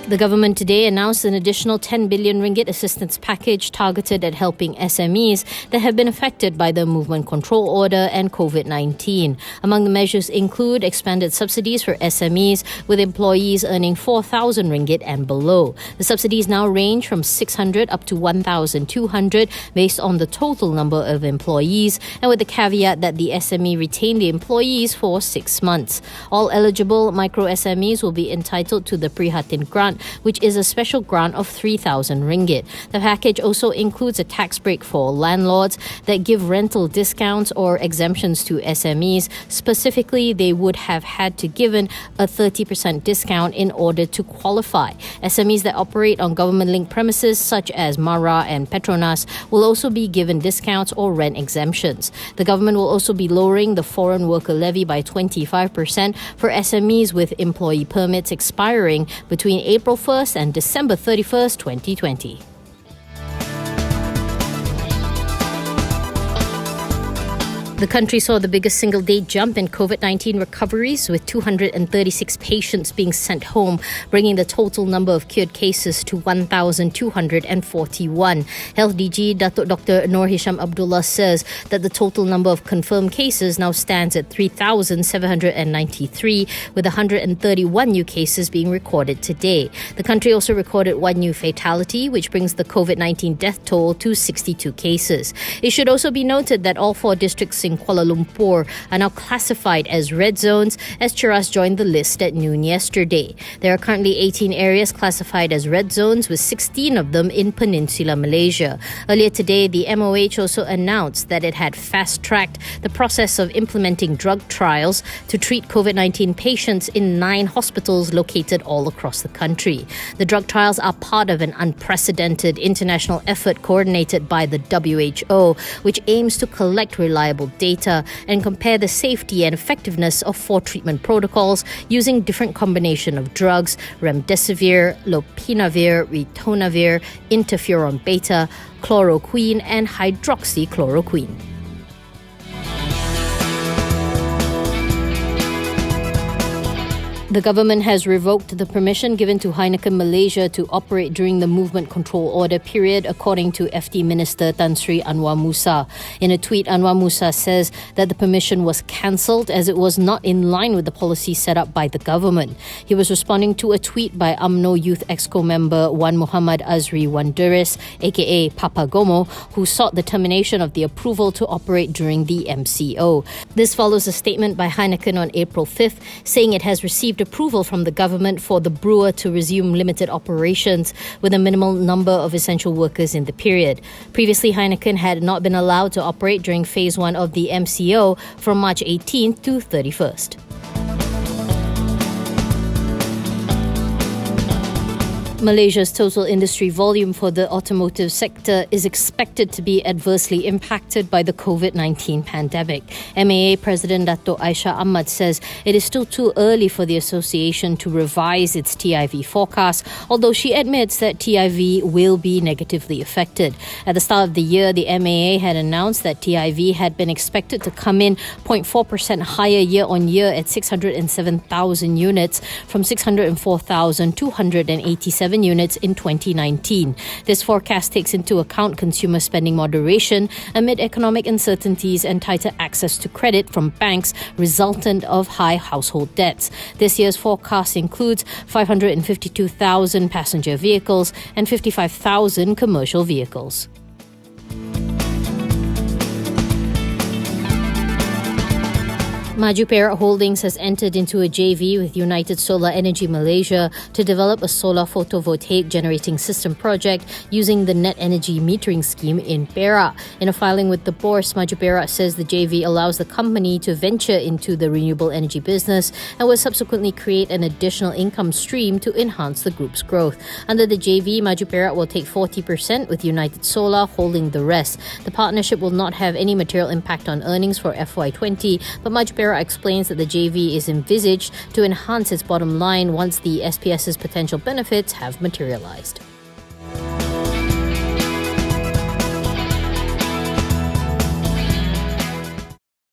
The government today announced an additional 10 billion ringgit assistance package targeted at helping SMEs that have been affected by the movement control order and COVID-19. Among the measures include expanded subsidies for SMEs with employees earning 4,000 ringgit and below. The subsidies now range from 600 up to 1,200 based on the total number of employees, and with the caveat that the SME retain the employees for 6 months. All eligible micro SMEs will be entitled to the Prihatin grant, which is a special grant of 3,000 ringgit. The package also includes a tax break for landlords that give rental discounts or exemptions to SMEs. Specifically, they would have had to given a 30% discount in order to qualify. SMEs that operate on government-linked premises such as Mara and Petronas will also be given discounts or rent exemptions. The government will also be lowering the foreign worker levy by 25% for SMEs with employee permits expiring between April 1st and December 31st, 2020. The country saw the biggest single-day jump in COVID-19 recoveries, with 236 patients being sent home, bringing the total number of cured cases to 1,241. Health DG Datuk Dr. Noor Hisham Abdullah says that the total number of confirmed cases now stands at 3,793, with 131 new cases being recorded today. The country also recorded one new fatality, which brings the COVID-19 death toll to 62 cases. It should also be noted that all 4 districts in Kuala Lumpur are now classified as red zones, as Cheras joined the list at noon yesterday. There are currently 18 areas classified as red zones, with 16 of them in Peninsular Malaysia. Earlier today, the MOH also announced that it had fast-tracked the process of implementing drug trials to treat COVID-19 patients in 9 hospitals located all across the country. The drug trials are part of an unprecedented international effort coordinated by the WHO, which aims to collect reliable data and compare the safety and effectiveness of 4 treatment protocols using different combination of drugs: remdesivir, lopinavir, ritonavir, interferon beta, chloroquine and hydroxychloroquine. The government has revoked the permission given to Heineken Malaysia to operate during the movement control order period, according to FD Minister Tan Sri Anwar Musa. In a tweet, Anwar Musa says that the permission was cancelled as it was not in line with the policy set up by the government. He was responding to a tweet by UMNO Youth Exco member Wan Muhammad Azri Wanderis, aka Papa Gomo, who sought the termination of the approval to operate during the MCO. This follows a statement by Heineken on April 5th, saying it has received approval from the government for the brewer to resume limited operations with a minimal number of essential workers in the period. Previously, Heineken had not been allowed to operate during Phase 1 of the MCO from March 18th to 31st. Malaysia's total industry volume for the automotive sector is expected to be adversely impacted by the COVID-19 pandemic. MAA President Dato' Aisha Ahmad says it is still too early for the association to revise its TIV forecast, although she admits that TIV will be negatively affected. At the start of the year, the MAA had announced that TIV had been expected to come in 0.4% higher year-on-year at 607,000 units from 604,287 units in 2019. This forecast takes into account consumer spending moderation amid economic uncertainties and tighter access to credit from banks resultant of high household debts. This year's forecast includes 552,000 passenger vehicles and 55,000 commercial vehicles. Maju Perak Holdings has entered into a JV with United Solar Energy Malaysia to develop a solar photovoltaic generating system project using the net energy metering scheme in Perak. In a filing with the Bourse, Maju Perak says the JV allows the company to venture into the renewable energy business and will subsequently create an additional income stream to enhance the group's growth. Under the JV, Maju Perak will take 40% with United Solar holding the rest. The partnership will not have any material impact on earnings for FY20, but Maju Perak explains that the JV is envisaged to enhance its bottom line once the SPS's potential benefits have materialized.